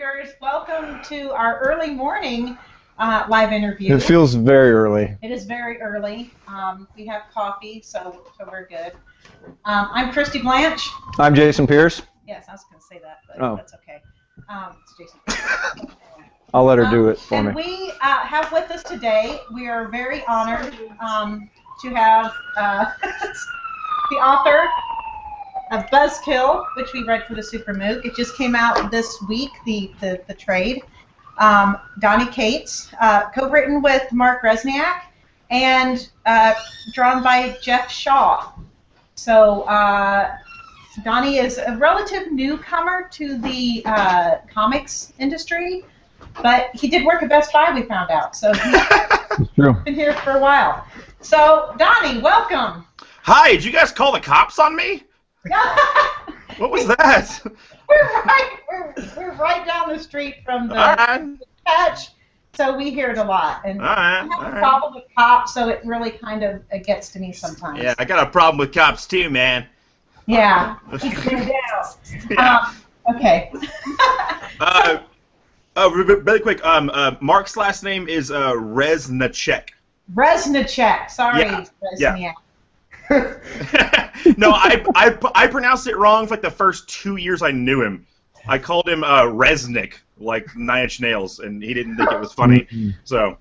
Supermookers. Welcome to our early morning live interview. It feels very early. It is very early. We have coffee, so we're good. I'm Christy Blanche. I'm Jason Pierce. Yes, I was going to say that, but that's okay. It's Jason. I'll let her do it for me. And we have with us today, we are very honored to have the author of Buzzkill, which we read for the Supermook. It just came out this week, the trade. Donny Cates, co-written with Mark Resniak, and drawn by Jeff Shaw. So Donny is a relative newcomer to the comics industry, but he did work at Best Buy, we found out. So he's been here for a while. So, Donny, welcome. Hi, did you guys call the cops on me? What was that? We're right down the street from the patch, so we hear it a lot. And I have a problem with cops, so it really kind of gets to me sometimes. Yeah, I got a problem with cops too, man. Yeah, keep them down. Okay. Really quick, Mark's last name is Resniak. Resniak, sorry, Yeah. Resniak. No, I pronounced it wrong for like the first 2 years I knew him. I called him Resnick, like Nine Inch Nails, and he didn't think it was funny. So.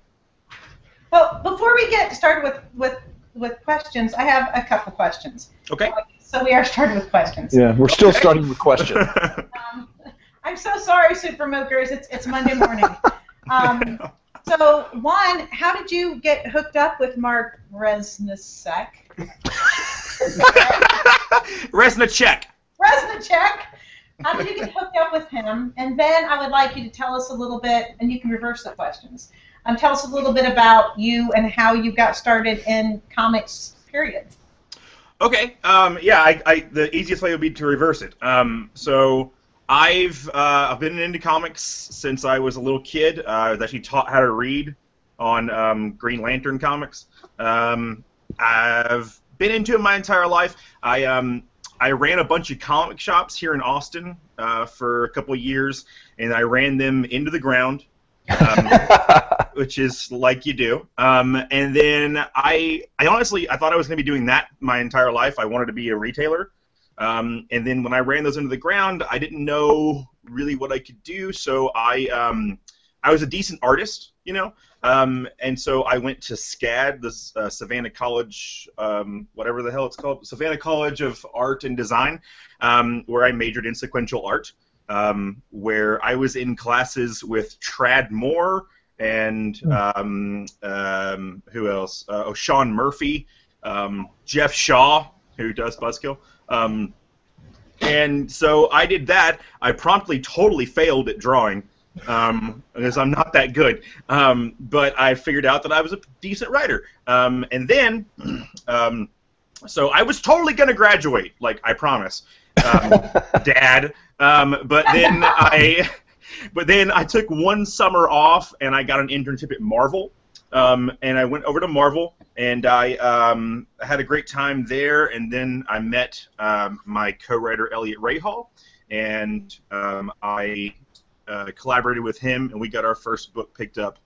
Well, before we get started with questions, I have a couple questions. Okay. So we are starting with questions. Yeah, we're still starting with questions. I'm so sorry, Supermookers. It's Monday morning. So, one, how did you get hooked up with Mark Resniak? Resniak. Resniak. How did you get hooked up with him? And then I would like you to tell us a little bit, and you can reverse the questions. Tell us a little bit about you and how you got started in comics, period. Okay. The easiest way would be to reverse it. So I've been into comics since I was a little kid. I was actually taught how to read on Green Lantern comics. I've been into it my entire life. I ran a bunch of comic shops here in Austin for a couple of years, and I ran them into the ground, which is like you do. And then I honestly thought I was going to be doing that my entire life. I wanted to be a retailer. And then when I ran those into the ground, I didn't know really what I could do. So I was a decent artist, you know. And so I went to SCAD, this Savannah College, whatever the hell it's called, Savannah College of Art and Design, where I majored in sequential art, where I was in classes with Trad Moore and who else? Sean Murphy, Jeff Shaw, who does Buzzkill. And so I did that. I promptly totally failed at drawing. Because I'm not that good, but I figured out that I was a decent writer, and then, so I was totally gonna graduate, like I promise, Dad. But then I took one summer off, and I got an internship at Marvel, and I went over to Marvel, and I had a great time there, and then I met my co-writer Elliot Rahal, and I collaborated with him, and we got our first book picked up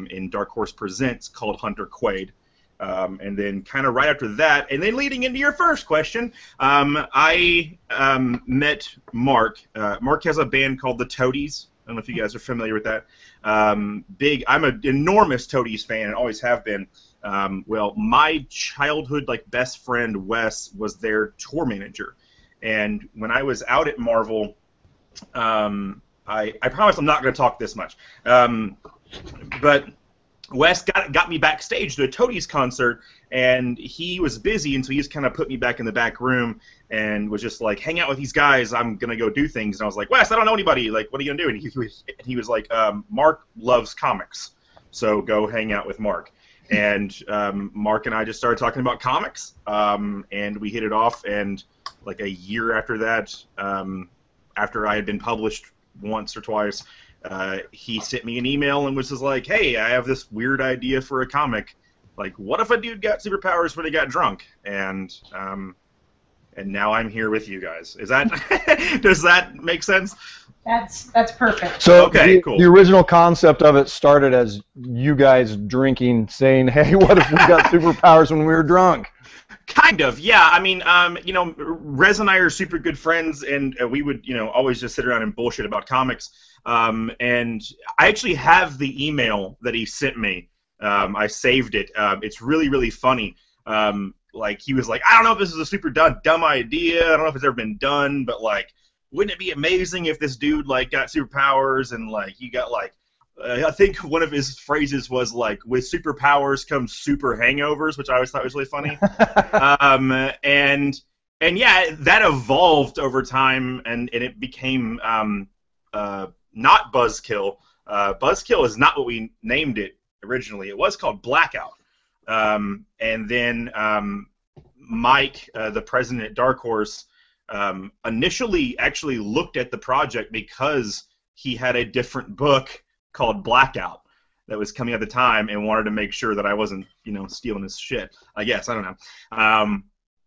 in Dark Horse Presents called Hunter Quaid. And then kind of right after that, and then leading into your first question, I met Mark. Mark has a band called the Toadies. I don't know if you guys are familiar with that. I'm an enormous Toadies fan and always have been. Well, my childhood best friend Wes was their tour manager, and when I was out at Marvel, I promise I'm not going to talk this much, but Wes got me backstage to a Toadies concert, and he was busy, and so he just kind of put me back in the back room and was just like, hang out with these guys, I'm going to go do things. And I was like, Wes, I don't know anybody, like, what are you going to do? And he was like, Mark loves comics, so go hang out with Mark. And Mark and I just started talking about comics, and we hit it off, and like a year after that, after I had been published once or twice, he sent me an email and was just like, hey, I have this weird idea for a comic. Like, what if a dude got superpowers when he got drunk? And and now I'm here with you guys. Is that does that make sense? That's perfect. So Okay, cool. The original concept of it started as you guys drinking, saying, "Hey, what if we got superpowers when we were drunk?" Kind of, yeah. I mean, Rez and I are super good friends, and we would, always just sit around and bullshit about comics. And I actually have the email that he sent me. I saved it. It's really, really funny. Like, he was like, I don't know if this is a super dumb idea. I don't know if it's ever been done, but, like, wouldn't it be amazing if this dude, like, got superpowers and, like, he got, like, I think one of his phrases was, like, with superpowers comes super hangovers, which I always thought was really funny. And yeah, that evolved over time, and it became not Buzzkill. Buzzkill is not what we named it originally. It was called Blackout. And then Mike, the president at Dark Horse, initially actually looked at the project because he had a different book called Blackout that was coming at the time and wanted to make sure that I wasn't, stealing his shit. I guess, I don't know.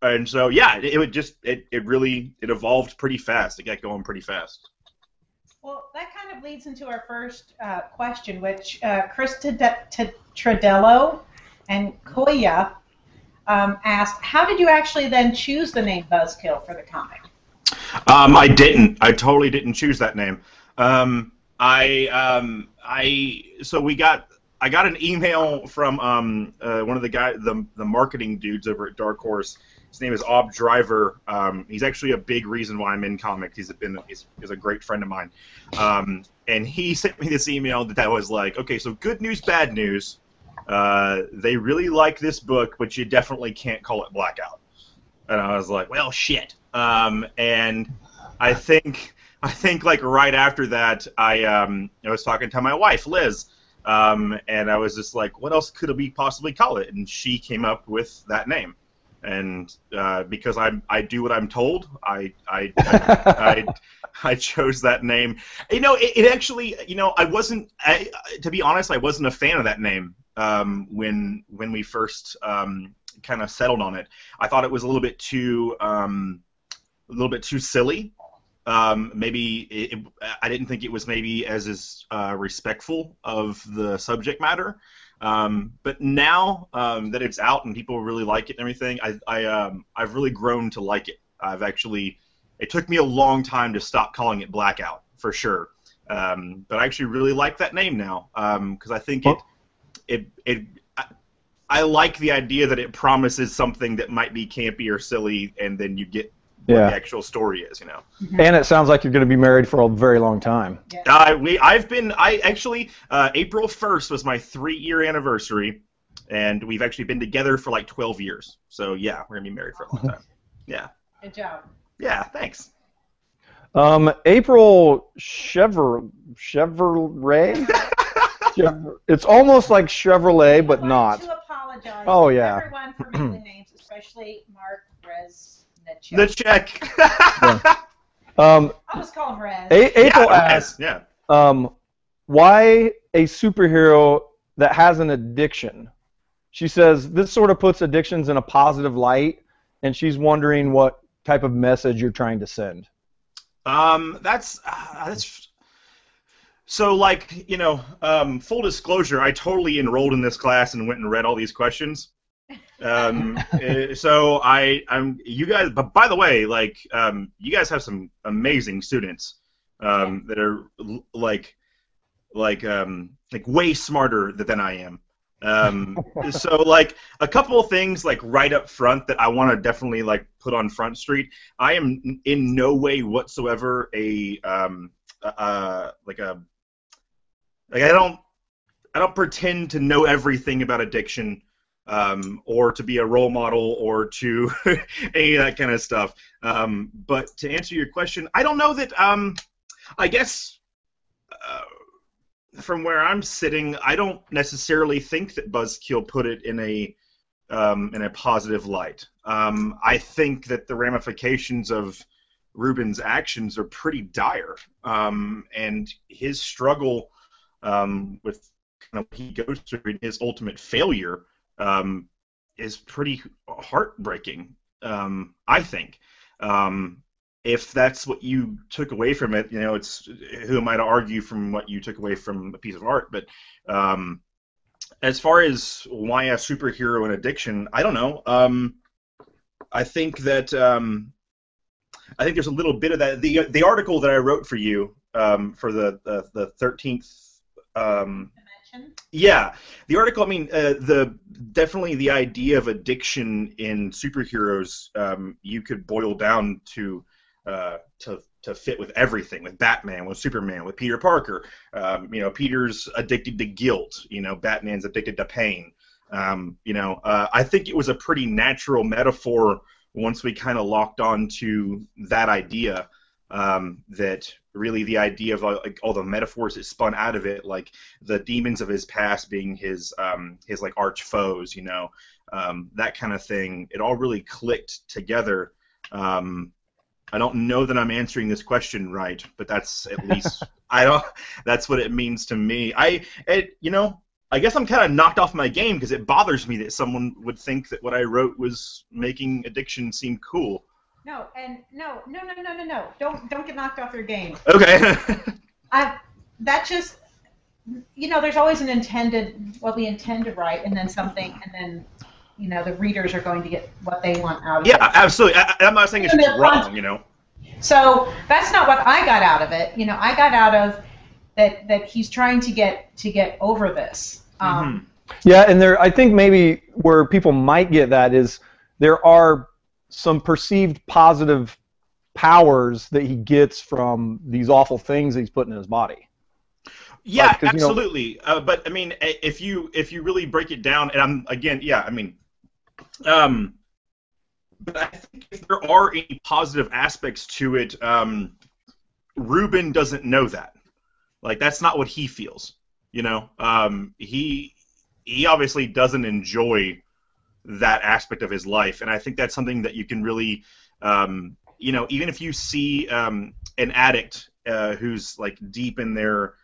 And so, yeah, it evolved pretty fast. It got going pretty fast. Well, that kind of leads into our first question, which Chris Tradello and Koya asked, how did you actually then choose the name Buzzkill for the comic? I didn't. I totally didn't choose that name. I got an email from one of the guys, the marketing dudes over at Dark Horse. His name is Ob Driver. He's actually a big reason why I'm in comics. He's a great friend of mine. And he sent me this email that was like, okay, so good news, bad news. They really like this book, but you definitely can't call it Blackout. And I was like, well, shit. And I think like right after that, I was talking to my wife, Liz, and I was just like, what else could we possibly call it? And she came up with that name. And because I do what I'm told, I chose that name. It actually, to be honest, I wasn't a fan of that name when we first kind of settled on it. I thought it was a little bit too silly. Maybe I didn't think it was maybe as respectful of the subject matter. But now that it's out and people really like it and everything, I've really grown to like it. It took me a long time to stop calling it Blackout, for sure. But I actually really like that name now, because I think I like the idea that it promises something that might be campy or silly, and then you get what the actual story is, And it sounds like you're going to be married for a very long time. Yeah. April 1st was my 3-year anniversary, and we've actually been together for like 12 years. So yeah, we're going to be married for a long time. Yeah. Good job. Yeah, thanks. April Chevrolet? It's almost like Chevrolet, but not. I want to apologize to everyone for making names, especially Mark Rez. The check. I'll just call him Rez. April asks, why a superhero that has an addiction? She says this sort of puts addictions in a positive light, and she's wondering what type of message you're trying to send. That's so, like, full disclosure, I totally enrolled in this class and went and read all these questions. So you guys, but by the way, like, you guys have some amazing students, that are like way smarter than I am. So, like, a couple of things, like, right up front that I want to definitely, like, put on Front Street. I am in no way whatsoever I don't pretend to know everything about addiction, or to be a role model, or to any of that kind of stuff. But to answer your question, I don't know that. I guess from where I'm sitting, I don't necessarily think that Buzzkill put it in a positive light. I think that the ramifications of Ruben's actions are pretty dire, and his struggle with kind of what he goes through and his ultimate failure is pretty heartbreaking, I think. If that's what you took away from it, it's who am I to argue from what you took away from a piece of art? But as far as why a superhero and addiction, I don't know. I think that I think there's a little bit of that. The article that I wrote for you for the 13th. Yeah, the article. I mean, definitely the idea of addiction in superheroes. You could boil down to fit with everything, with Batman, with Superman, with Peter Parker. Peter's addicted to guilt. Batman's addicted to pain. I think it was a pretty natural metaphor once we kind of locked on to that idea, that really the idea of all the metaphors that spun out of it, like the demons of his past being his like arch foes, that kind of thing. It all really clicked together. I don't know that I'm answering this question right, but that's at least that's what it means to me. I guess I'm kind of knocked off my game because it bothers me that someone would think that what I wrote was making addiction seem cool. No. Don't get knocked off your game. Okay. That just, there's always we intend to write, and then something, and then, the readers are going to get what they want out of it. Yeah, absolutely. I'm not saying it's just wrong, So that's not what I got out of it. I got out of that he's trying to get over this. Yeah, and I think maybe where people might get that is there are some perceived positive powers that he gets from these awful things he's putting in his body. Yeah, absolutely. But I mean, if you really break it down, and but I think if there are any positive aspects to it, Ruben doesn't know that. Like, that's not what he feels. He obviously doesn't enjoy that aspect of his life, and I think that's something that you can really, even if you see an addict who's like deep in their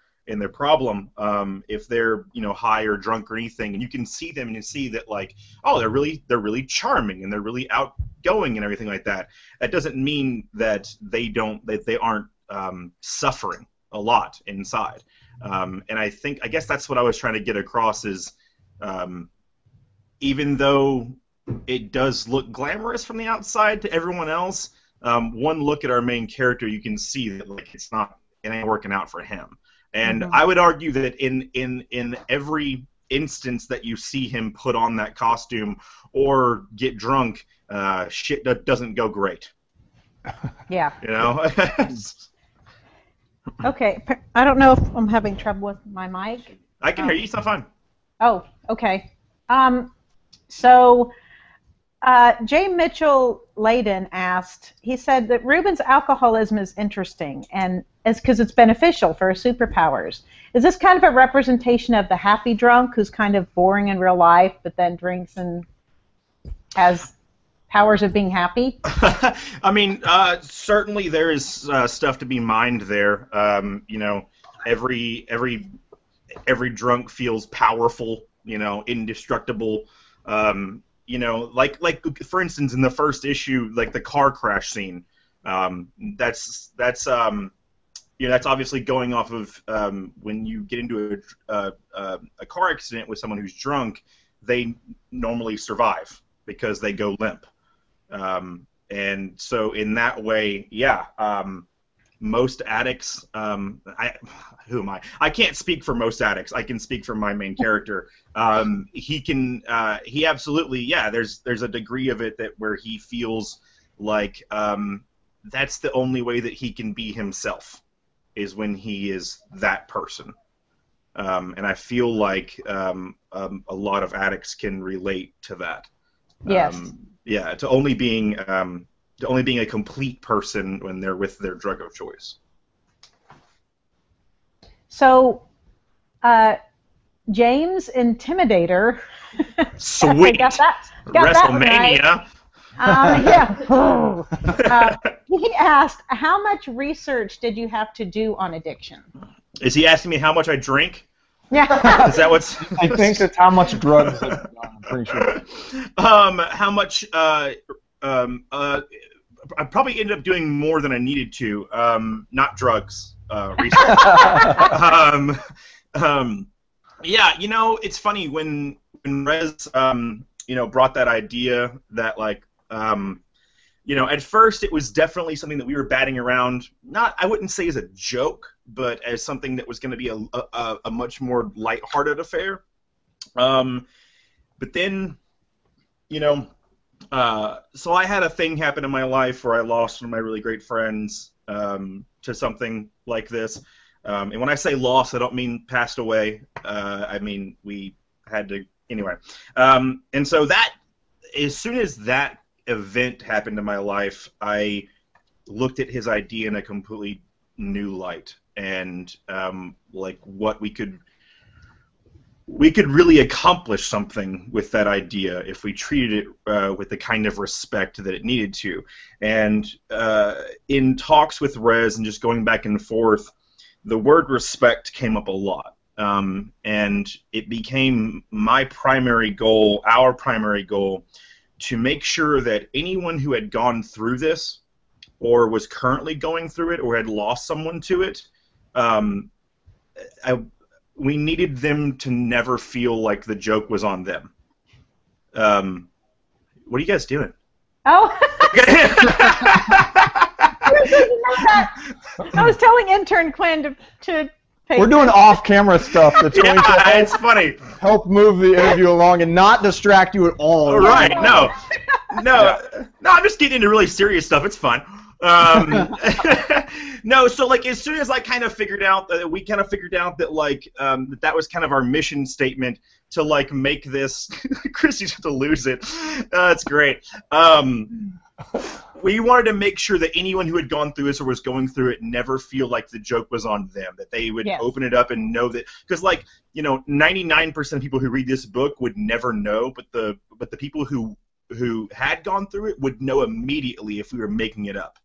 problem, if they're high or drunk or anything, and you can see them and you see that like, oh, they're really charming and they're really outgoing and everything like that. That doesn't mean that they aren't suffering a lot inside. And I guess that's what I was trying to get across is, even though it does look glamorous from the outside to everyone else, one look at our main character, you can see that like it ain't working out for him. And I would argue that in every instance that you see him put on that costume or get drunk, shit doesn't go great. Yeah. Okay, I don't know if I'm having trouble with my mic. I can hear you. It's not fine. Oh, okay. So J. Mitchell Layden asked, he said that Ruben's alcoholism is interesting, and it's because it's beneficial for his superpowers. Is this kind of a representation of the happy drunk who's kind of boring in real life, but then drinks and has powers of being happy? I mean, certainly there is stuff to be mined there. Every drunk feels powerful, indestructible. Like for instance, in the first issue, like the car crash scene. That's obviously going off of when you get into a car accident with someone who's drunk, they normally survive because they go limp. And so in that way, most addicts, who am I? I can't speak for most addicts. I can speak for my main character. He absolutely, there's a degree of it that where he feels like that's the only way that he can be himself is when he is that person. And I feel like a lot of addicts can relate to that. Yes. To only being a complete person when they're with their drug of choice. So, James Intimidator. Sweet. got WrestleMania. He asked, how much research did you have to do on addiction? Is he asking me how much I drink? Yeah. Is that what's? I think it's how much drugs. I'm pretty sure. How much? I probably ended up doing more than I needed to. Not drugs. Research. Yeah, you know, it's funny when Rez, you know, brought that idea that like, you know, at first it was definitely something that we were batting around. Not, I wouldn't say as a joke, but as something that was going to be a much more lighthearted affair. But then, you know, so I had a thing happen in my life where I lost one of my really great friends to something like this. And when I say lost, I don't mean passed away. I mean we had to anyway. And so that, as soon as that event happened in my life, I looked at his idea in a completely new light, and like what we could really accomplish something with that idea if we treated it with the kind of respect that it needed to. And in talks with Rez and just going back and forth, the word respect came up a lot. And it became my primary goal, our primary goal, to make sure that anyone who had gone through this or was currently going through it or had lost someone to it, we needed them to never feel like the joke was on them. What are you guys doing? Oh. I was telling intern Quinn to pay. We're doing off-camera stuff that's going to it's funny. help move the interview along and not distract you at all. All right, no, I'm just getting into really serious stuff. It's fun. No, so like as soon as I kind of figured out that like that was kind of our mission statement to like make this. Chrissy's going to lose it. That's great. We wanted to make sure that anyone who had gone through this or was going through it never feel like the joke was on them, that they would open it up and know that, because like, you know, 99% of people who read this book would never know, but the people who had gone through it would know immediately if we were making it up,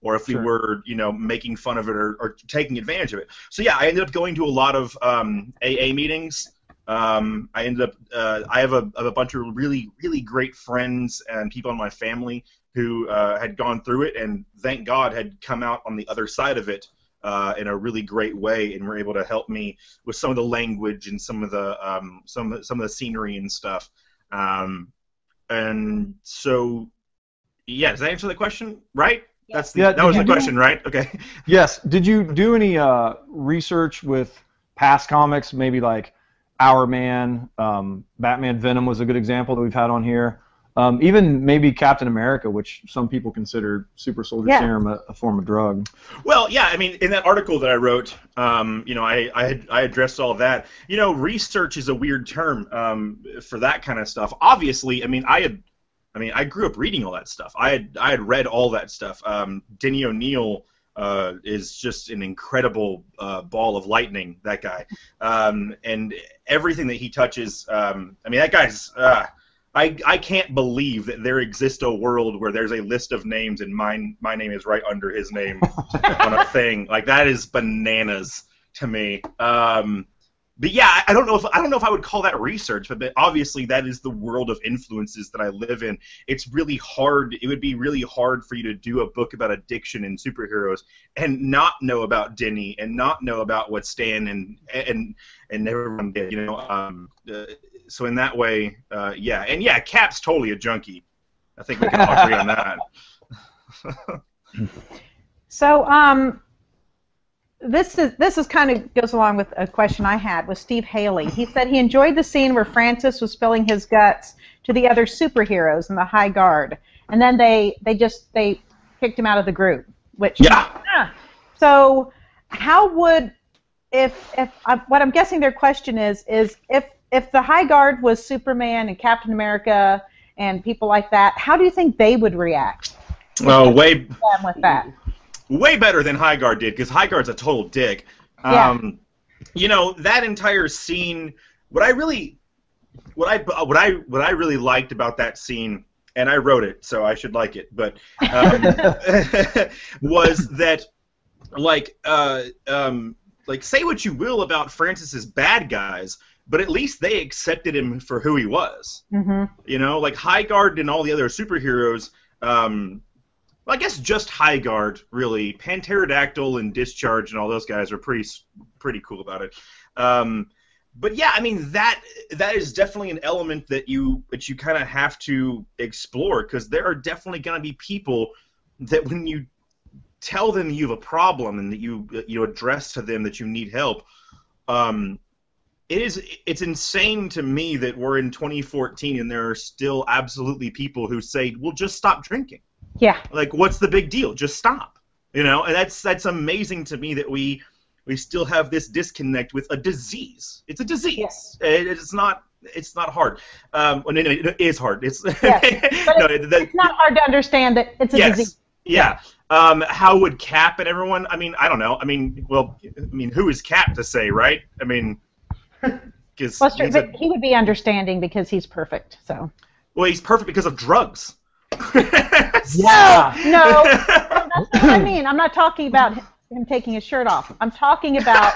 or if we were, you know, making fun of it or taking advantage of it. So yeah, I ended up going to a lot of AA meetings. I ended up I have a bunch of really, really great friends and people in my family who had gone through it, and thank God had come out on the other side of it in a really great way, and were able to help me with some of the language and some of the scenery and stuff. And so, yeah, does that answer the question? Right? That was the question, right? Okay. Yes. Did you do any research with past comics, maybe like Our Man, Batman Venom was a good example that we've had on here. Even maybe Captain America, which some people consider super soldier serum a form of drug. Well, yeah, I mean, in that article that I wrote, you know, I addressed all of that. You know, research is a weird term for that kind of stuff. Obviously, I mean, I grew up reading all that stuff. I had read all that stuff. Denny O'Neil is just an incredible ball of lightning, that guy. And everything that he touches, I mean, that guy's... I can't believe that there exists a world where there's a list of names and my name is right under his name on a thing. Like, that is bananas to me. But yeah, I don't know if I would call that research, but obviously that is the world of influences that I live in. It's really hard. It would be really hard for you to do a book about addiction and superheroes and not know about Denny and not know about what Stan and everyone did. You know, so in that way, yeah, and yeah, Cap's totally a junkie. I think we can all agree on that. So, this is kind of goes along with a question I had with Steve Haley. He said he enjoyed the scene where Francis was spilling his guts to the other superheroes in the High Guard, and then they kicked him out of the group. Which so how would what I'm guessing their question is if the High Guard was Superman and Captain America and people like that, how do you think they would react? Well, way with that. Way better than High Guard did, because High Guard's a total dick. You know, that entire scene. What I really liked about that scene, and I wrote it, so I should like it, but was that like say what you will about Francis's bad guys, but at least they accepted him for who he was. Mm-hmm. You know, like High Guard and all the other superheroes. Well, I guess just High Guard, really. Pterodactyl and Discharge and all those guys are pretty cool about it. But yeah, I mean that is definitely an element that you kind of have to explore, because there are definitely going to be people that when you tell them you have a problem and that you address to them that you need help, it's insane to me that we're in 2014 and there are still absolutely people who say, well, just stop drinking. Yeah. Like, what's the big deal? Just stop. You know, and that's amazing to me that we still have this disconnect with a disease. It's a disease. Yes. It's not hard. No, it is hard. It's yes. But it's not hard to understand that it's a disease. Yeah. How would Cap and everyone? I mean, I don't know. I mean, who is Cap to say, right? I mean, because but he would be understanding because he's perfect. So. Well, he's perfect because of drugs. Yeah. No, that's what I mean. I'm not talking about him taking his shirt off. I'm talking about,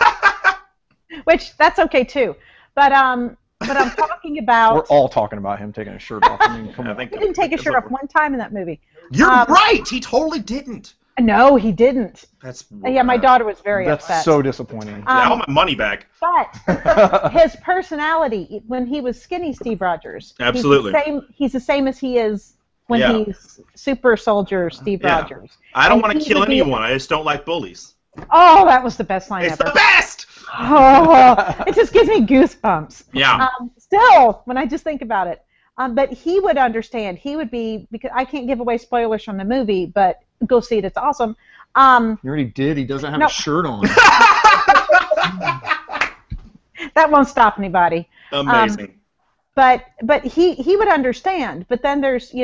which that's okay too. But I'm talking about. We're all talking about him taking his shirt off. I mean, come on. He didn't take his shirt off one time in that movie. You're right. He totally didn't. No, he didn't. That's yeah. My daughter was very upset. That's so disappointing. Yeah, I want my money back. But his personality when he was skinny Steve Rogers. Absolutely. He's the same as he is when he's super soldier Steve Rogers. I don't want to kill anyone. I just don't like bullies. Oh, that was the best line ever. It's the best! Oh, it just gives me goosebumps. Yeah. Still, when I just think about it. But he would understand. He would be, because I can't give away spoilers from the movie, but go see it. It's awesome. You already did. He doesn't have a shirt on. That won't stop anybody. Amazing. But he would understand. But then there's,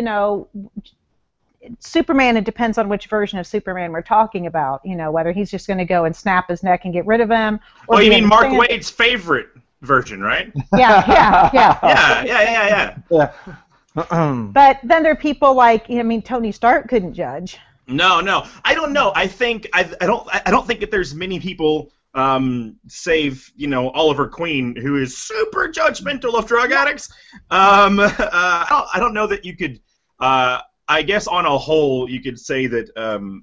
Superman, it depends on which version of Superman we're talking about, whether he's just going to go and snap his neck and get rid of him. Or well, you mean Mark Waid's favorite version, right? Yeah. Yeah. But then there are people like, Tony Stark couldn't judge. No. I don't know. I don't think that there's many people, save Oliver Queen, who is super judgmental of drug addicts. I don't know that you could. I guess on a whole, you could say that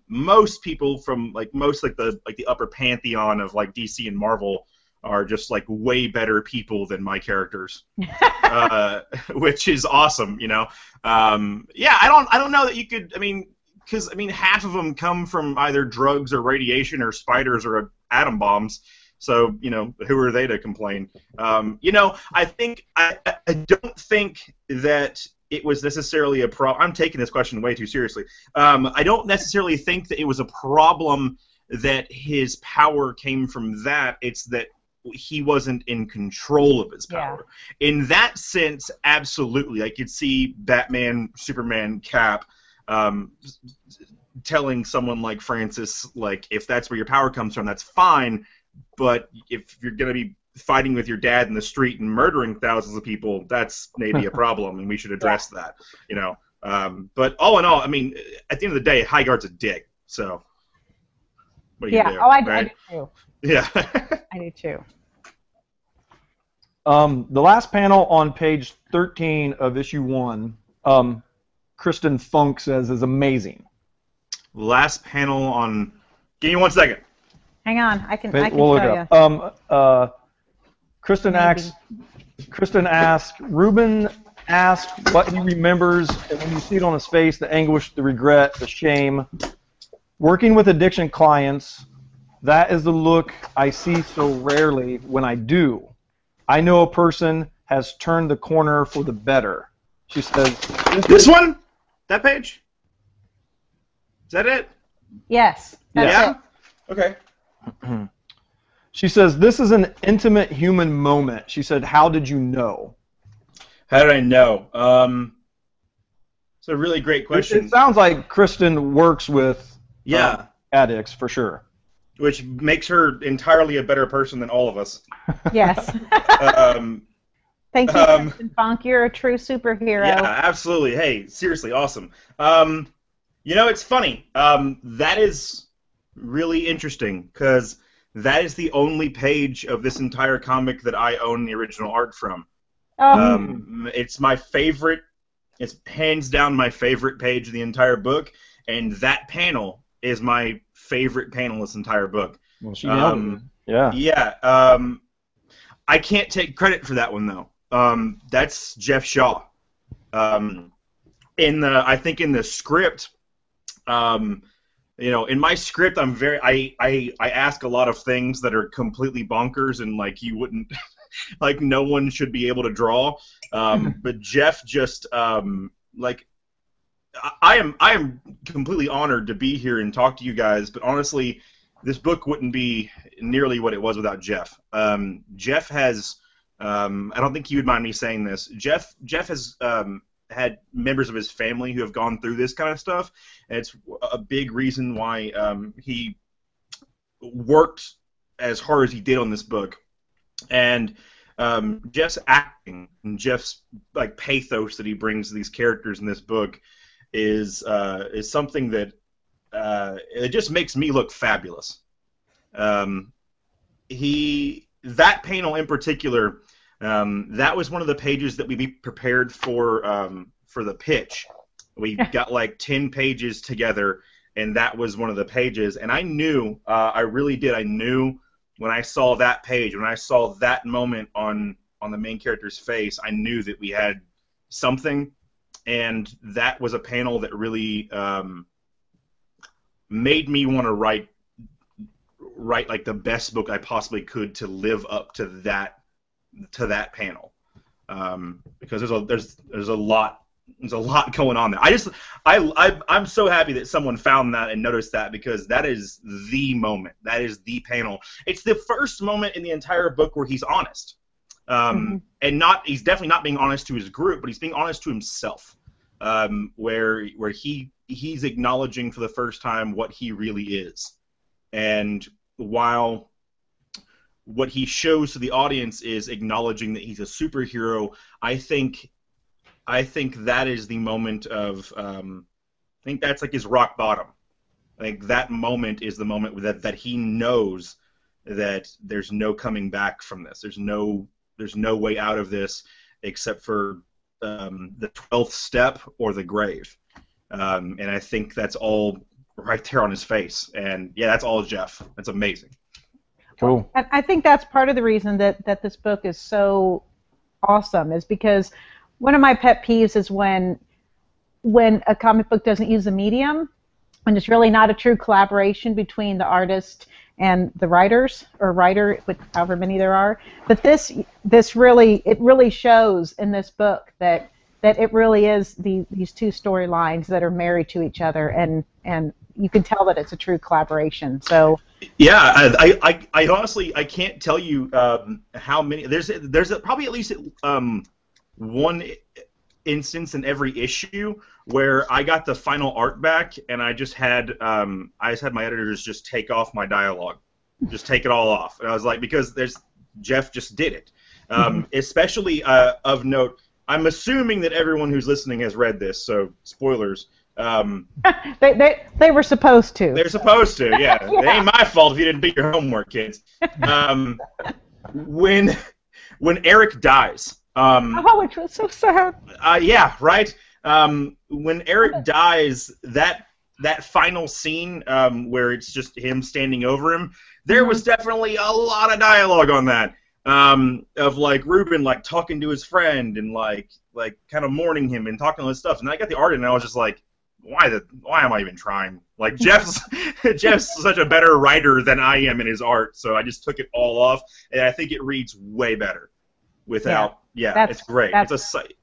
most people from the upper pantheon of like DC and Marvel are just like way better people than my characters, which is awesome. Yeah, I don't know that you could. Because half of them come from either drugs or radiation or spiders or atom bombs. So who are they to complain? I don't think that it was necessarily a problem. I'm taking this question way too seriously. I don't necessarily think that it was a problem that his power came from that. It's that he wasn't in control of his power. Yeah. In that sense, absolutely. I could see Batman, Superman, Cap telling someone like Francis, like, if that's where your power comes from, that's fine. But if you're going to be fighting with your dad in the street and murdering thousands of people, that's maybe a problem, and we should address that. But all in all, at the end of the day, High Guard's a dick. So. What do you do, I right? do too. Yeah. I do too. The last panel on page 13 of issue 1, Kristen Funk says is amazing. Last panel on. Give me 1 second. Hang on, I can we'll tell you. Kristen asks, Ruben asks what he remembers, and when you see it on his face, the anguish, the regret, the shame. Working with addiction clients, that is the look I see so rarely when I do. I know a person has turned the corner for the better. She says, This one? That page? Is that it? Yes. That's it. Okay. She says, this is an intimate human moment. She said, how did you know? How did I know? It's a really great question. It sounds like Kristen works with addicts, for sure. Which makes her entirely a better person than all of us. Yes. Thank you, Kristen Funk. You're a true superhero. Yeah, absolutely. Hey, seriously, awesome. It's funny. That is really interesting, because that is the only page of this entire comic that I own the original art from. It's my favorite. It's hands down my favorite page of the entire book, and that panel is my favorite panel in this entire book. Well, she nailed it. Yeah. Yeah. I can't take credit for that one though. That's Jeff Shaw. I think in the script, in my script, I ask a lot of things that are completely bonkers and like you wouldn't, like no one should be able to draw. But Jeff just I am completely honored to be here and talk to you guys. But honestly, this book wouldn't be nearly what it was without Jeff. Jeff has, I don't think you would mind me saying this. Jeff has had members of his family who have gone through this kind of stuff, and it's a big reason why he worked as hard as he did on this book. And Jeff's acting and Jeff's like pathos that he brings to these characters in this book is something that it just makes me look fabulous. That panel in particular. That was one of the pages that we prepared for the pitch. We got like 10 pages together, and that was one of the pages. And I knew, I really did. I knew when I saw that page, when I saw that moment on the main character's face, I knew that we had something. And that was a panel that really made me want to write like the best book I possibly could to live up to that panel, because there's a lot going on there. I'm so happy that someone found that and noticed that, because that is the moment. That is the panel. It's the first moment in the entire book where he's honest, and he's definitely not being honest to his group, but he's being honest to himself, where he's acknowledging for the first time what he really is. And while what he shows to the audience is acknowledging that he's a superhero, I think that is the moment of, I think that's like his rock bottom. I think that moment is the moment that he knows that there's no coming back from this. There's no way out of this except for the 12th step or the grave. And I think that's all right there on his face. And yeah, that's all Jeff. That's amazing. Cool. And I think that's part of the reason that this book is so awesome, is because one of my pet peeves is when a comic book doesn't use a medium, when it's really not a true collaboration between the artist and the writers, or writer, with however many there are. But this really shows in this book that it really is these two storylines that are married to each other, and you can tell that it's a true collaboration. So yeah, I honestly I can't tell you how many. There's probably at least one instance in every issue where I got the final art back, and I just had my editors just take off my dialogue, just take it all off, and I was like, because Jeff just did it. Especially of note, I'm assuming that everyone who's listening has read this, so spoilers. They were supposed to. They're supposed to, yeah. Yeah. It ain't my fault if you didn't do your homework, kids. When Eric dies. Which was so sad. Yeah, right. When Eric dies, that final scene where it's just him standing over him, there was definitely a lot of dialogue on that. Of like Ruben like talking to his friend and like kind of mourning him and talking all this stuff. And I got the art and I was just like, why am I even trying? Like Jeff's such a better writer than I am in his art, so I just took it all off, and I think it reads way better without. Yeah, it's great. It's a sight.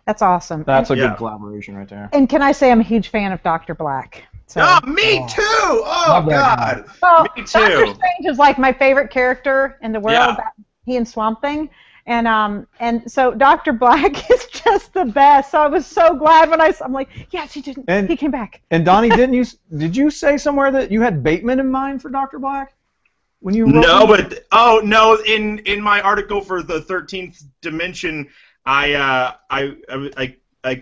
That's awesome. That's a good collaboration right there. And can I say I'm a huge fan of Dr. Black? So, me too! Oh, God! Well, Me too! Doctor Strange is like my favorite character in the world. Yeah. He and Swamp Thing. And so Dr. Black is just the best. So I was so glad when I'm like, yes, he came back. And Donnie, did you say somewhere that you had Bateman in mind for Dr. Black? When you wrote in my article for the 13th Dimension, I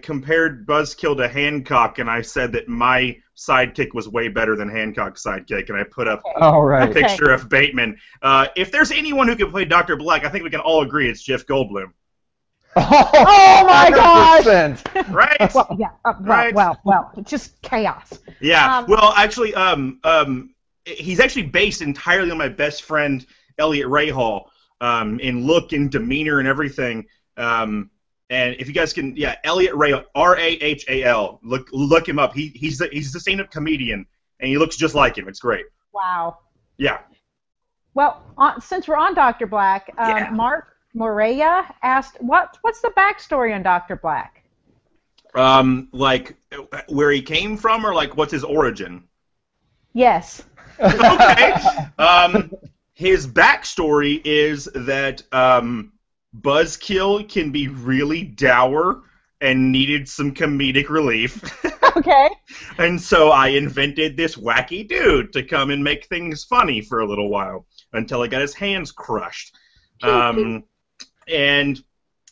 compared Buzzkill to Hancock, and I said that my sidekick was way better than Hancock's sidekick, and I put up a picture of Bateman. If there's anyone who can play Dr. Black, I think we can all agree it's Jeff Goldblum. Oh my gosh! 100%. Right? Well, yeah. Right. Well. It's just chaos. Yeah. Well, actually, he's actually based entirely on my best friend Elliot Rahal, in look and demeanor and everything. And if you guys can, yeah, Elliot Rahal, Rahal. Look him up. He's the stand-up comedian, and he looks just like him. It's great. Wow. Yeah. Well, since we're on Dr. Black, Yeah. Mark Moreya asked, "What's the backstory on Dr. Black?" Like where he came from, or like what's his origin? Yes. Okay. His backstory is that Buzzkill can be really dour and needed some comedic relief. Okay. And so I invented this wacky dude to come and make things funny for a little while until he got his hands crushed. And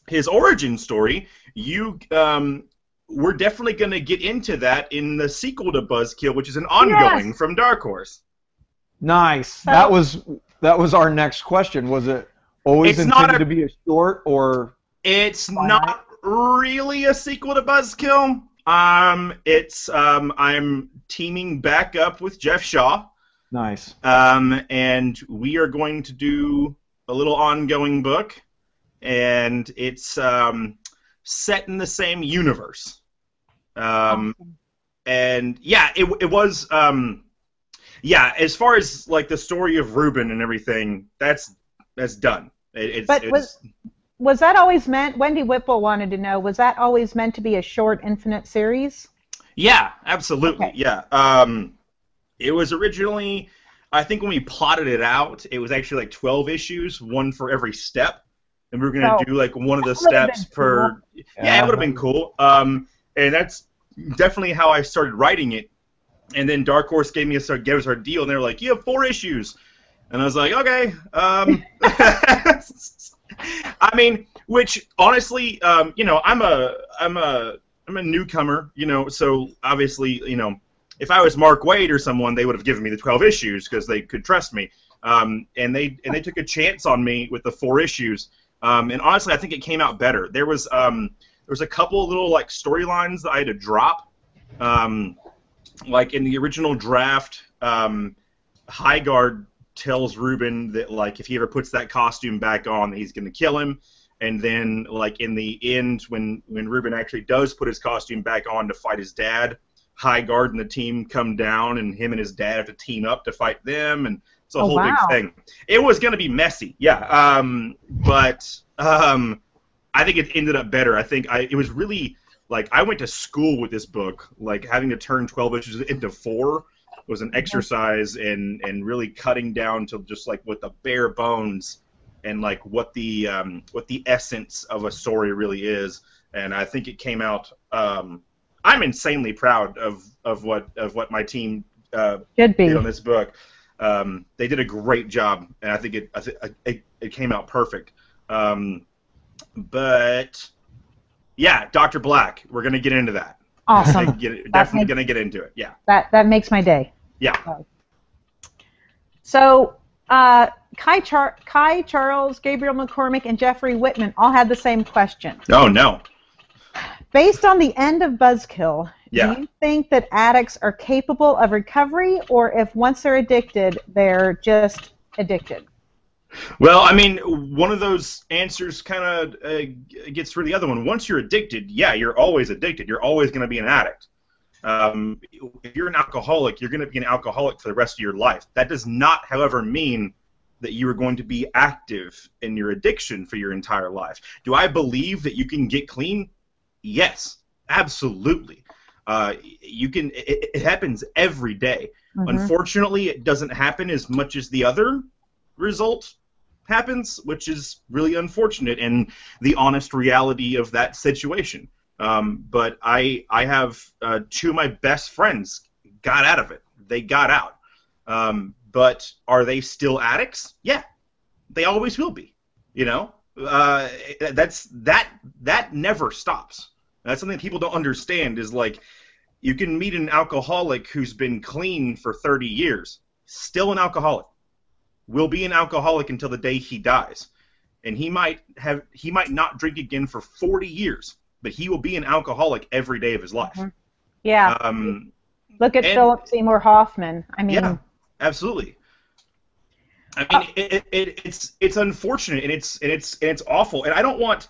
his origin story, we're definitely going to get into that in the sequel to Buzzkill, which is an ongoing from Dark Horse. Nice. So- That was our next question. Was it always intended to be a short, or? It's not really a sequel to Buzzkill. I'm teaming back up with Jeff Shaw. Nice. And we are going to do a little ongoing book, and it's set in the same universe. Awesome. And yeah, it was. Yeah, as far as like the story of Ruben and everything, that's done. Was that always meant? Wendy Whipple wanted to know. Was that always meant to be a short Infinite series? Yeah, absolutely. Okay. Yeah. It was originally, I think when we plotted it out, it was actually like 12 issues, one for every step, and we were going to do like one of the steps per. Cool. Yeah, it would have been cool. And that's definitely how I started writing it. And then Dark Horse gave us our deal, and they were like, "You have 4 issues," and I was like, "Okay." I mean, which honestly, you know, I'm a newcomer, you know, so obviously, you know, if I was Mark Waid or someone, they would have given me the 12 issues because they could trust me, and they took a chance on me with the 4 issues, and honestly, I think it came out better. There was a couple of little like storylines that I had to drop. Like in the original draft, Highguard tells Ruben that like if he ever puts that costume back on, that he's going to kill him. And then like in the end, when Ruben actually does put his costume back on to fight his dad, Highguard and the team come down, and him and his dad have to team up to fight them, and it's a whole big thing. It was going to be messy, yeah. But I think it ended up better. I think it was really. Like, I went to school with this book. Like, having to turn 12 issues into 4 was an exercise in really cutting down to just, like, what the bare bones and, like, what the essence of a story really is. And I think it came out I'm insanely proud of what my team did on this book. They did a great job, and I think it came out perfect. But... yeah, Dr. Black. We're going to get into that. Awesome. Definitely going to get into it, yeah. That makes my day. Yeah. So, Kai Charles, Gabriel McCormick, and Jeffrey Whitman all had the same question. Oh, no. Based on the end of Buzzkill, Yeah. do you think that addicts are capable of recovery, or if once they're addicted, they're just addicted? Well, I mean, one of those answers kind of gets through the other one. Once you're addicted, yeah, you're always addicted. You're always going to be an addict. If you're an alcoholic, you're going to be an alcoholic for the rest of your life. That does not, however, mean that you are going to be active in your addiction for your entire life. Do I believe that you can get clean? Yes, absolutely. It happens every day. Mm-hmm. Unfortunately, it doesn't happen as much as the other result happens, which is really unfortunate and the honest reality of that situation. But I have 2 of my best friends got out of it. They got out. But are they still addicts? Yeah, they always will be. You know, that never stops. That's something people don't understand. Is like you can meet an alcoholic who's been clean for 30 years, still an alcoholic. Will be an alcoholic until the day he dies. and he might not drink again for 40 years, but he will be an alcoholic every day of his life. Mm-hmm. Yeah. Look at Philip Seymour Hoffman. I mean, yeah, absolutely. I mean, it's unfortunate, and it's awful, and I don't want.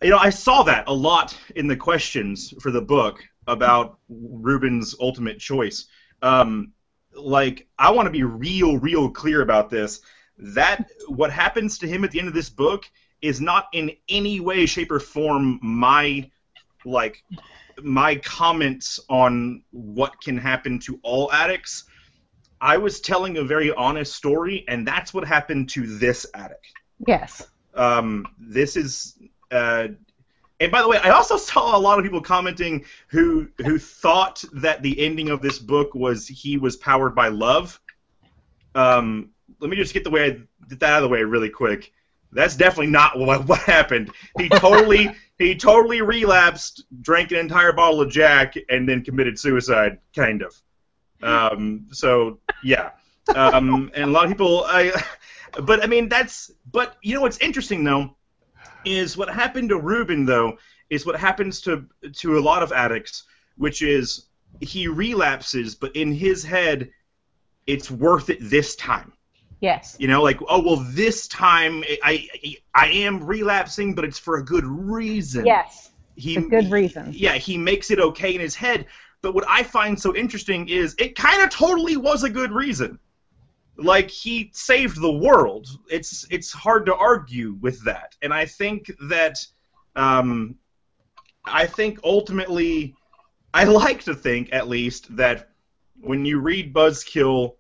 I saw that a lot in the questions for the book about Ruben's ultimate choice. Like, I want to be real clear about this. That what happens to him at the end of this book is not in any way, shape, or form my comments on what can happen to all addicts. I was telling a very honest story, and that's what happened to this addict. Yes. This is, and by the way, I also saw a lot of people commenting who thought that the ending of this book was he was powered by love. Let me just get that out of the way really quick. That's definitely not what happened. He totally relapsed, drank an entire bottle of Jack, and then committed suicide, kind of. So yeah, and a lot of people. But I mean But you know what's interesting though, is what happened to Ruben though is what happens to a lot of addicts, which is he relapses, but in his head, it's worth it this time. Yes. Like, oh well, this time I am relapsing, but it's for a good reason. Yes. A good reason. Yeah, he makes it okay in his head. But what I find so interesting is it kind of totally was a good reason. Like, he saved the world. It's hard to argue with that. And I think that, ultimately, I like to think, at least, that when you read Buzzkill,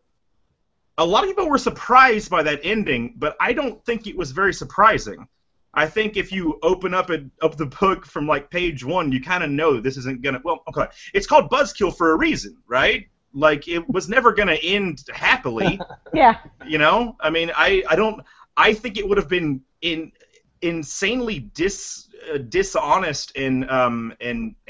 a lot of people were surprised by that ending, but I don't think it was very surprising. I think if you open up the book from like page 1, you kind of know this isn't gonna. Well, okay, it's called Buzzkill for a reason, right? Like, it was never gonna end happily. Yeah. I mean, I think it would have been insanely dishonest and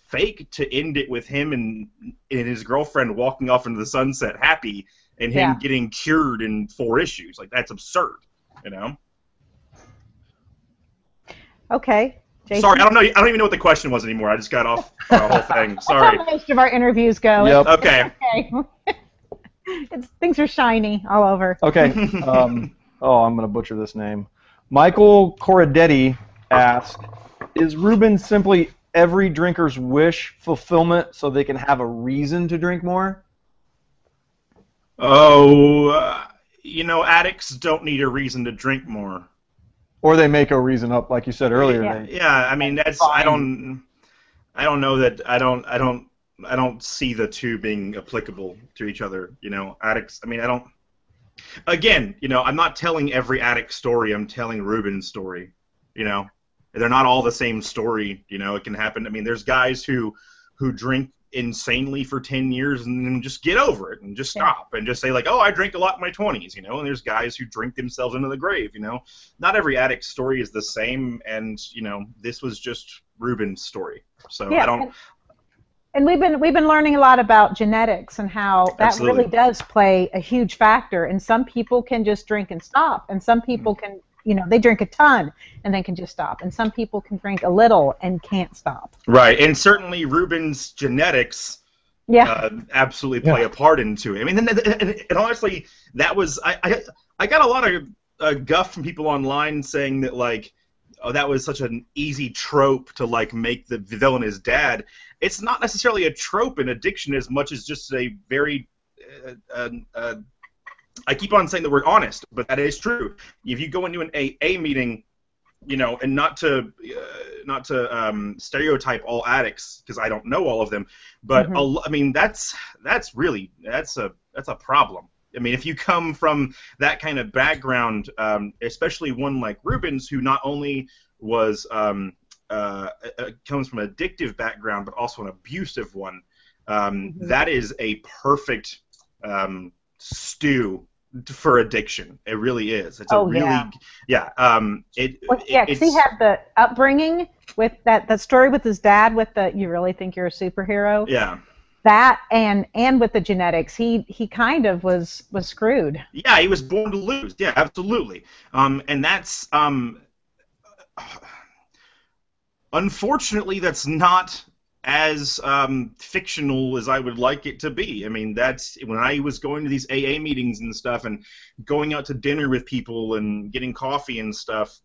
fake to end it with him and his girlfriend walking off into the sunset happy and him getting cured in 4 issues. Like, that's absurd, Okay. Jason? Sorry, I don't even know what the question was anymore. I just got off the whole thing. Sorry. That's how most of our interviews go. Yep. Okay. Things are shiny all over. Okay. I'm going to butcher this name. Michael Corradetti asked, is Ruben simply every drinker's wish fulfillment so they can have a reason to drink more? Oh, addicts don't need a reason to drink more. Or they make a reason up, like you said earlier. Yeah, I mean, that's fine. I don't know that I don't see the two being applicable to each other. Addicts. I mean, I don't. Again, I'm not telling every addict story. I'm telling Ruben's story. They're not all the same story. It can happen. I mean, there's guys who drink insanely for 10 years and then just get over it and just stop and just say like, oh, I drank a lot in my 20s, and there's guys who drink themselves into the grave. Not every addict's story is the same, and this was just Ruben's story. So I don't. And we've been learning a lot about genetics and how that Absolutely. really does play a huge factor. And some people can just drink and stop, and some people can, they drink a ton and then can just stop. And some people can drink a little and can't stop. Right, and certainly Ruben's genetics absolutely play a part into it. I mean, and honestly, that was I got a lot of guff from people online saying that like, oh, that was such an easy trope to like make the villain his dad. It's not necessarily a trope in addiction as much as just a very I keep on saying the word honest, but that is true. If you go into an AA meeting, and not to stereotype all addicts, because I don't know all of them, but I mean that's a problem. I mean, if you come from that kind of background, especially one like Ruben's, who not only was comes from an addictive background, but also an abusive one, that is a perfect stew for addiction. It really is. It's because he had the upbringing with that story with his dad with the "you really think you're a superhero." Yeah. that and with the genetics, he kind of was screwed. Yeah, he was born to lose. Yeah, absolutely. And that's unfortunately that's not as fictional as I would like it to be. I mean, that's when I was going to these AA meetings and stuff, and going out to dinner with people and getting coffee and stuff.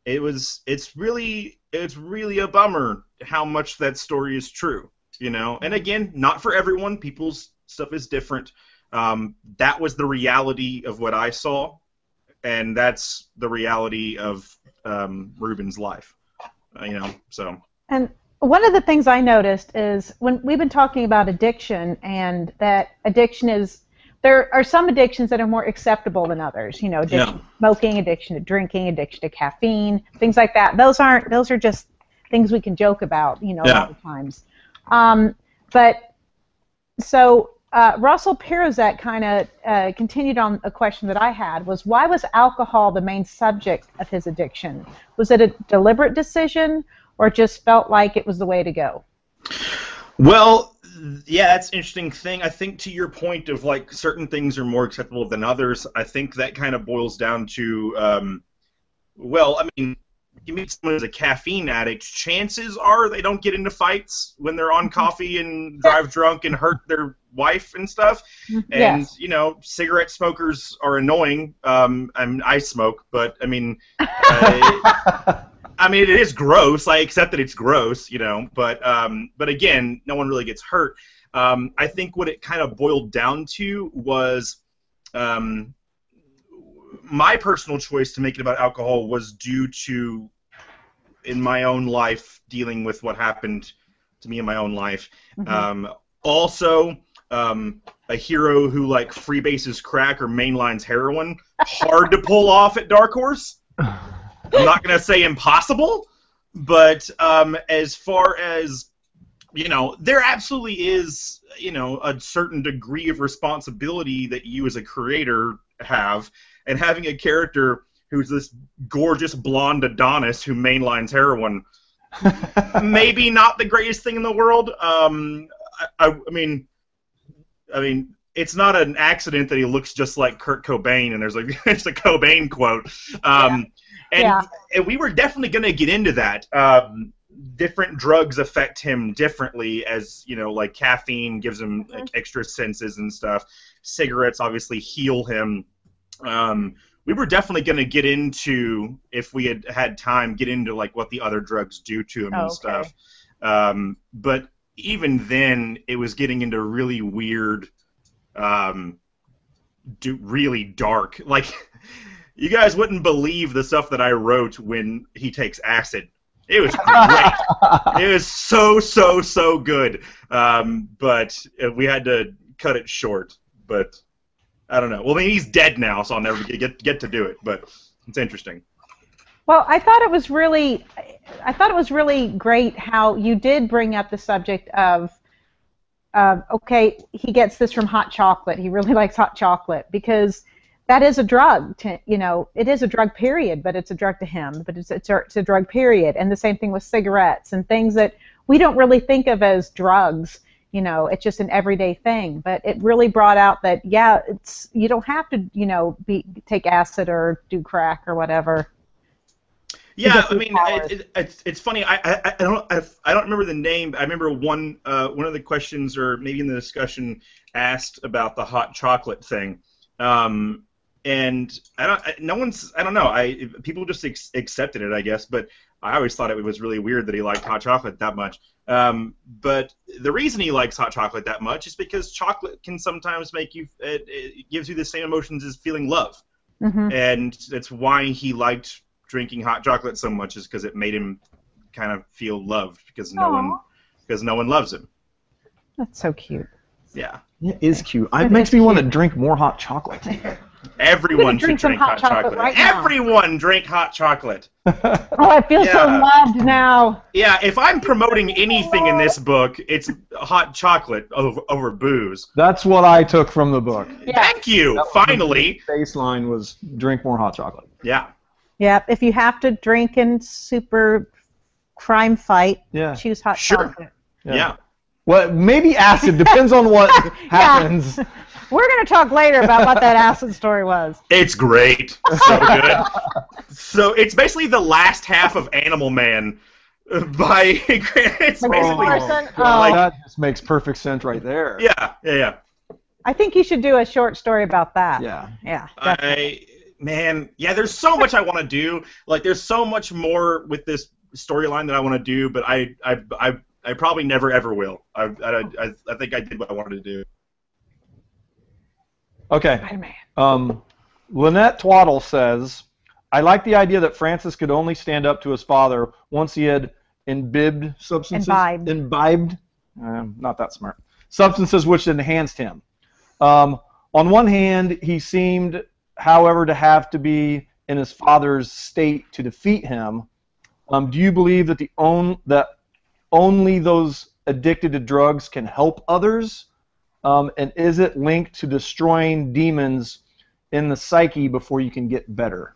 It's really a bummer how much that story is true. You know, and again, not for everyone. People's stuff is different. That was the reality of what I saw, and that's the reality of Ruben's life. You know, so. And one of the things I noticed is when we've been talking about addiction, and that addiction there are some addictions that are more acceptable than others. You know, addiction to smoking, addiction to drinking, addiction to caffeine, things like that. Those are just things we can joke about. You know, a lot of times. But so Russell Pirozet kind of continued on a question that I had, was why was alcohol the main subject of his addiction? Was it a deliberate decision, or just felt like it was the way to go? Well, yeah, that's an interesting thing. I think to your point of like certain things are more acceptable than others, I think that kind of boils down to, well, I mean, you meet someone who's a caffeine addict, chances are they don't get into fights when they're on coffee and drive drunk and hurt their wife and stuff. And, you know, cigarette smokers are annoying. I smoke, but, I mean, it is gross. I accept that it's gross, you know, but again, no one really gets hurt. I think what it kind of boiled down to was my personal choice to make it about alcohol was due to, in my own life, dealing with what happened to me in my own life. Also, a hero who like freebases crack or mainlines heroin, hard to pull off at Dark Horse. I'm not going to say impossible, but as far as, you know, there absolutely is, you know, a certain degree of responsibility that you as a creator have, and having a character who's this gorgeous blonde Adonis who mainlines heroin, maybe not the greatest thing in the world. I mean, it's not an accident that he looks just like Kurt Cobain, and there's like it's a Cobain quote. And we were definitely going to get into that. Different drugs affect him differently, as you know, like caffeine gives him like extra senses and stuff. Cigarettes obviously heal him. We were definitely going to get into, if we had time, get into like what the other drugs do to him and stuff. But even then, it was getting into really weird, really dark. Like, you guys wouldn't believe the stuff that I wrote when he takes acid. It was great. It was so good. But we had to cut it short. But I don't know. Well, I mean, he's dead now, so I'll never get to do it. But it's interesting. Well, I thought it was really great how you did bring up the subject of, okay, he gets this from hot chocolate. He really likes hot chocolate because that is a drug. You know, it is a drug, period. But it's a drug to him. But it's a drug, period. And the same thing with cigarettes and things that we don't really think of as drugs. You know, it's just an everyday thing. But it really brought out that, yeah, you don't have to, you know, take acid or do crack or whatever. Yeah, I mean, it's funny. I don't remember the name. I remember one of the questions, or maybe in the discussion, asked about the hot chocolate thing. And I don't know. People just accepted it, I guess. But I always thought it was really weird that he liked hot chocolate that much. But the reason he likes hot chocolate that much is because chocolate can sometimes make you. It gives you the same emotions as feeling love, and that's why he liked drinking hot chocolate so much, is because it made him kind of feel loved because no one loves him. That's so cute. Yeah, it is cute. It makes me want to drink more hot chocolate. Everyone should drink hot chocolate. Right Everyone drink hot chocolate. Oh, I feel so loved now. Yeah, if I'm promoting anything in this book, it's hot chocolate over booze. That's what I took from the book. Yeah. Thank you. Finally. The baseline was drink more hot chocolate. Yeah. Yeah, if you have to drink in super crime fight, choose hot Sure. chocolate. Yeah. Well, maybe acid. Depends on what happens. We're going to talk later about what that acid story was. It's great. So good. So it's basically the last half of Animal Man by it's basically that just makes perfect sense right there. Yeah. I think you should do a short story about that. Yeah. There's so much I want to do. Like, there's so much more with this storyline that I want to do, but I probably never ever will. I think I did what I wanted to do. Okay. Lynette Twaddle says, I like the idea that Francis could only stand up to his father once he had imbibed substances. Imbibed. Not that smart. Substances which enhanced him. On one hand, he seemed, however, to have to be in his father's state to defeat him. Do you believe that that only those addicted to drugs can help others? And is it linked to destroying demons in the psyche before you can get better?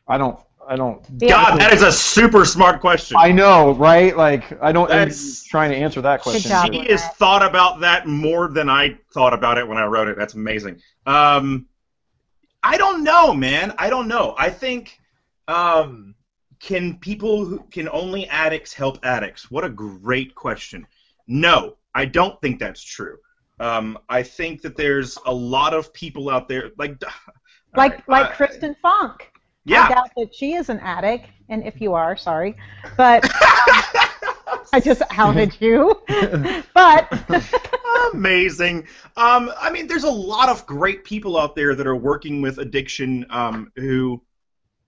I don't. God, that is a super smart question. I know, right? Like, I'm trying to answer that question. Good job. She has thought about that more than I thought about it when I wrote it. That's amazing. I don't know, man. I don't know. I think, can only addicts help addicts? What a great question. No, I don't think that's true. I think that there's a lot of people out there, like Kristen Funk. Yeah. I doubt that she is an addict, and if you are, sorry, but I just outed you. But amazing. I mean, there's a lot of great people out there that are working with addiction who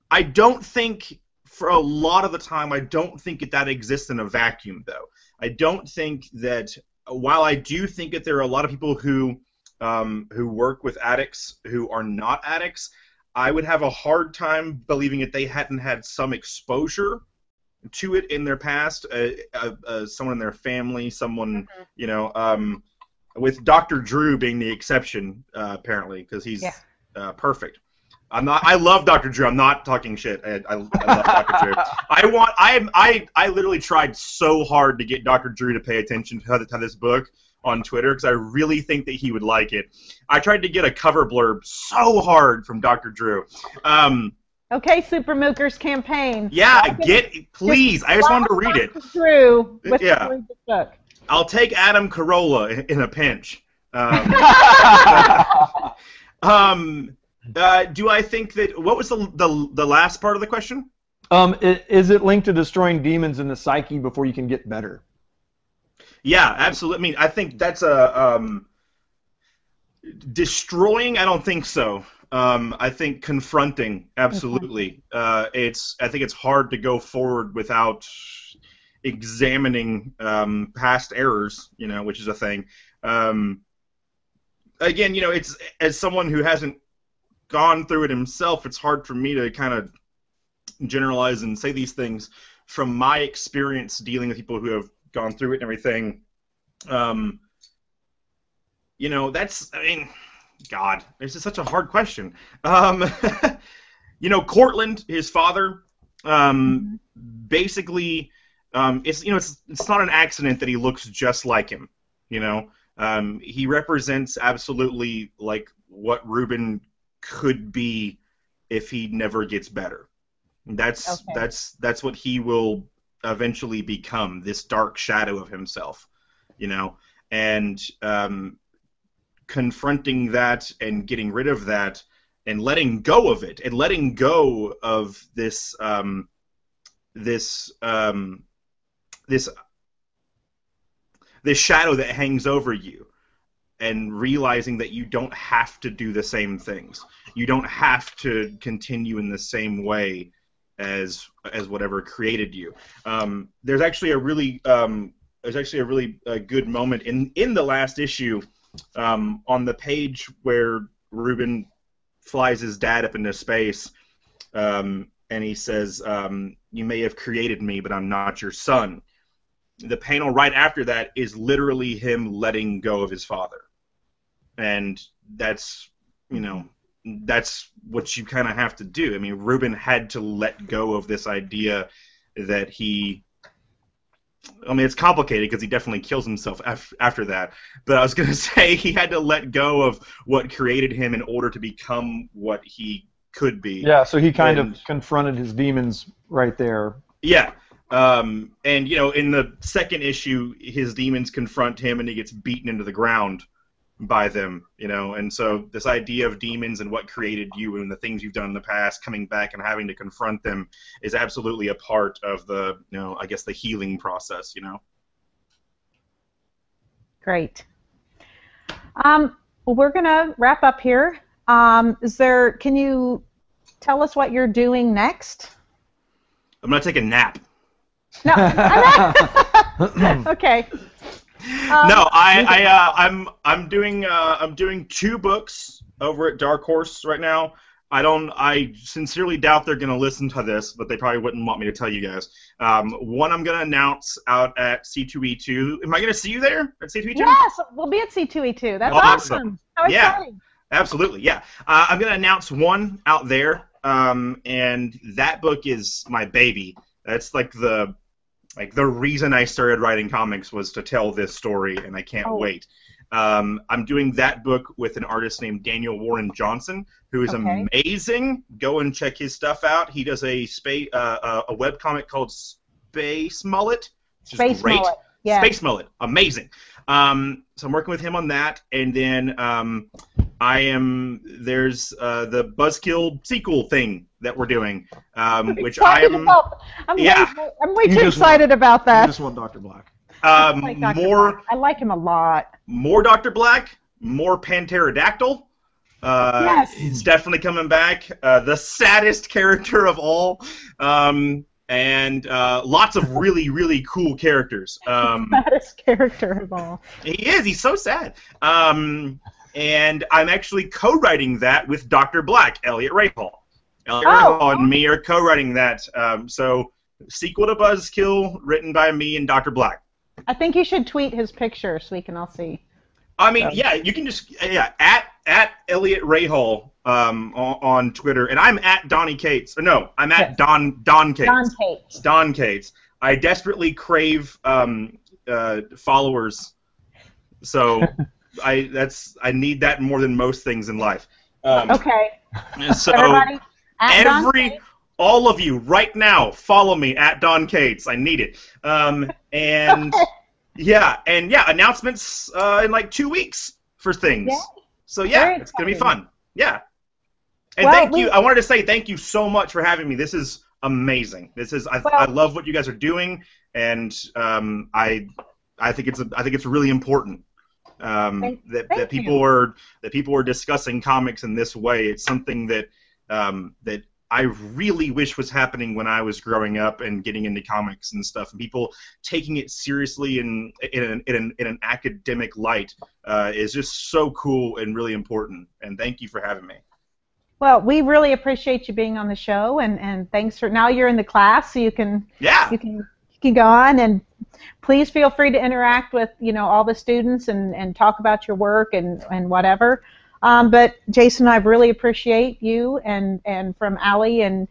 I don't think, for a lot of the time, I don't think that exists in a vacuum, though. I don't think that, while I do think that there are a lot of people who work with addicts who are not addicts, I would have a hard time believing that they hadn't had some exposure to it in their past, someone in their family, someone, with Dr. Drew being the exception, apparently, because he's perfect. I love Dr. Drew. I'm not talking shit. I love Dr. Drew. I literally tried so hard to get Dr. Drew to pay attention to this book on Twitter because I really think that he would like it. I tried to get a cover blurb so hard from Dr. Drew. Okay, Super Mookers campaign. Yeah, please. I just wanted to read it. Dr. Drew with the book. I'll take Adam Carolla in a pinch. Do I think that? What was the last part of the question? Is it linked to destroying demons in the psyche before you can get better? Yeah, absolutely. I mean, I think that's destroying. I don't think so. I think confronting, absolutely. I think it's hard to go forward without examining past errors, which is a thing. Again, it's, as someone who hasn't gone through it himself, it's hard for me to kind of generalize and say these things from my experience dealing with people who have gone through it and everything. God, this is such a hard question. Cortland, his father, basically, it's not an accident that he looks just like him. He represents absolutely like what Ruben could be if he never gets better. That's what he will eventually become, this dark shadow of himself, and confronting that and getting rid of that and letting go of it and letting go of this shadow that hangs over you, and realizing that you don't have to do the same things. You don't have to continue in the same way as whatever created you. There's actually a really good moment in the last issue, on the page where Ruben flies his dad up into space, and he says, "You may have created me, but I'm not your son." The panel right after that is literally him letting go of his father, and that's what you kind of have to do. I mean, Ruben had to let go of this idea that he I mean, it's complicated because he definitely kills himself after that. But I was going to say he had to let go of what created him in order to become what he could be. Yeah, so he kind of confronted his demons right there. Yeah. And, you know, in the second issue, his demons confront him and he gets beaten into the ground by them, you know. And so this idea of demons and what created you and the things you've done in the past coming back and having to confront them is absolutely a part of the, you know, I guess the healing process, you know. Great. Well, we're going to wrap up here. Can you tell us what you're doing next? I'm going to take a nap. No. Okay. No, I'm doing 2 books over at Dark Horse right now. I sincerely doubt they're going to listen to this, but they probably wouldn't want me to tell you guys. One I'm going to announce out at C2E2. Am I going to see you there at C2E2? Yes, we'll be at C2E2. That's awesome. How exciting. Absolutely, yeah. I'm going to announce one out there, and that book is my baby. That's like the reason I started writing comics was to tell this story, and I can't wait. I'm doing that book with an artist named Daniel Warren Johnson, who is amazing. Go and check his stuff out. He does a webcomic called Space Mullet, which is great. Mullet. Yeah. Space Mullet, amazing. So I'm working with him on that, and then there's the Buzzkill sequel thing that we're doing, which I'm way too excited about that. You just want Dr. Black. I like him a lot. More Dr. Black, more Panterodactyl. Yes. He's definitely coming back. The saddest character of all. And lots of really, really cool characters. Saddest character of all. He is. He's so sad. And I'm actually co-writing that with Dr. Black, Elliot Rahal. Elliot Rahal and me are co-writing that. So, sequel to Buzzkill, written by me and Dr. Black. I think you should tweet his picture so we can all see. I mean, yeah, you can just at Elliot Rahal on Twitter, and I'm at Donny Cates. Or no, I'm at Don Cates. Don Cates. I desperately crave followers, so I need that more than most things in life. Okay. So everybody, all of you right now, follow me at Don Cates. I need it. And announcements in like 2 weeks for things. Yeah. So yeah, it's gonna be fun. Yeah. And thank you. I wanted to say thank you so much for having me. This is amazing. I love what you guys are doing, and I think it's really important that people are discussing comics in this way. It's something that I really wish was happening when I was growing up and getting into comics and stuff, and people taking it seriously in an academic light is just so cool and really important. And thank you for having me. Well, we really appreciate you being on the show, and thanks for now you're in the class, so you can go on, and please feel free to interact with all the students and talk about your work and whatever. But Jason, I really appreciate you and from Allie and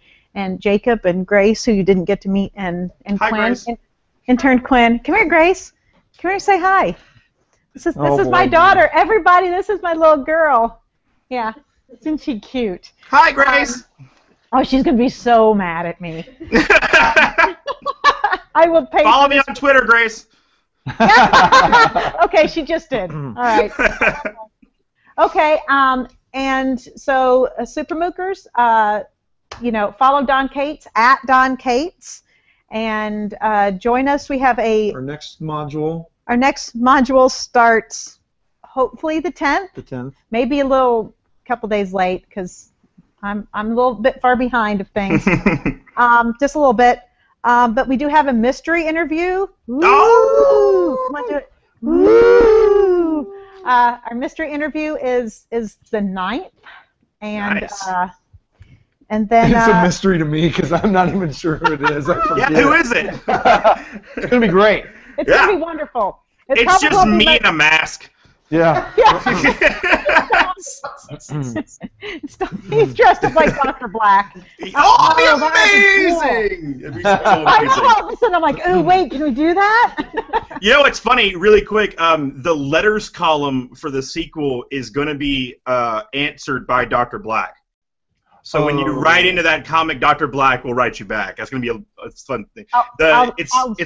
Jacob and Grace, who you didn't get to meet, and hi, Quinn, Grace. intern Quinn. Come here, Grace. Come here and say hi. This is my daughter. Everybody, this is my little girl. Yeah, isn't she cute? Hi, Grace. She's gonna be so mad at me. I will pay. Follow me on Twitter, Grace. Okay, she just did. All right. Okay, and so Super Mookers, follow Don Cates at Don Cates, and join us. We have our next module. Our next module starts hopefully the 10th. The 10th. Maybe a couple days late because I'm a little bit far behind of things. Just a little bit. But we do have a mystery interview. Woo! Come on, do it. Woo! Our mystery interview is the 9th, and nice. And then it's a mystery to me because I'm not even sure who it is. Yeah, who is it? It's gonna be great. It's gonna be wonderful. It's just me in a mask. Yeah. He's dressed up like Dr. Black. Oh, that'd be amazing! It'd be so I know, amazing. all of a sudden I'm like, oh, wait, can we do that? You know, it's funny, really quick. The letters column for the sequel is going to be answered by Dr. Black. So when you write into that comic, Dr. Black will write you back. That's going to be a fun thing. I'll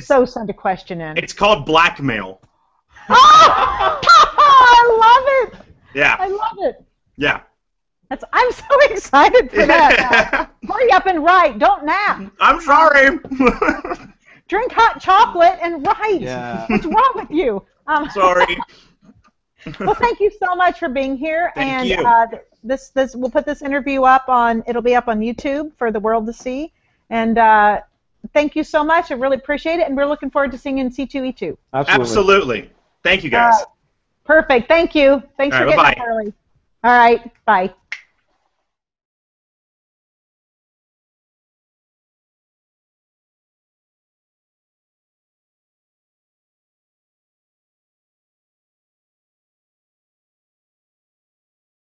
so send a question in. It's called blackmail. Oh! I love it. Yeah. I love it. Yeah. I'm so excited for that. Hurry up and write. Don't nap. I'm sorry. Drink hot chocolate and write. Yeah. What's wrong with you? Sorry. Well, thank you so much for being here. Thank you. This we'll put this interview up on. It'll be up on YouTube for the world to see. And thank you so much. I really appreciate it. And we're looking forward to seeing you in C2E2. Absolutely. Thank you, guys. Perfect. Thank you. Thanks All for right, getting up bye-bye. early. All right. Bye.